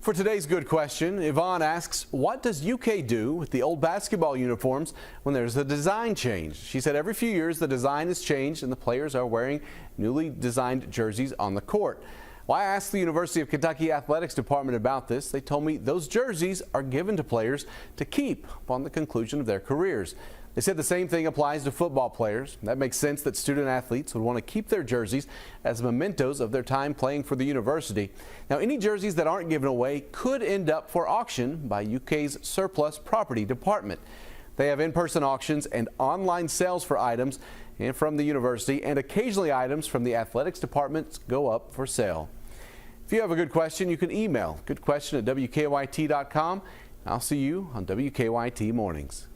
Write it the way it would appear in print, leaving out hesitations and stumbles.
For today's good question, Yvonne asks, what does UK do with the old basketball uniforms when there's a design change? She said every few years the design has changed and the players are wearing newly designed jerseys on the court. Well, I asked the University of Kentucky Athletics Department about this. They told me those jerseys are given to players to keep upon the conclusion of their careers. They said the same thing applies to football players. That makes sense that student athletes would want to keep their jerseys as mementos of their time playing for the university. Now, any jerseys that aren't given away could end up for auction by UK's Surplus Property Department. They have in-person auctions and online sales for items and from the university, and occasionally items from the athletics departments go up for sale. If you have a good question, you can email goodquestion@wkyt.com. I'll see you on WKYT Mornings.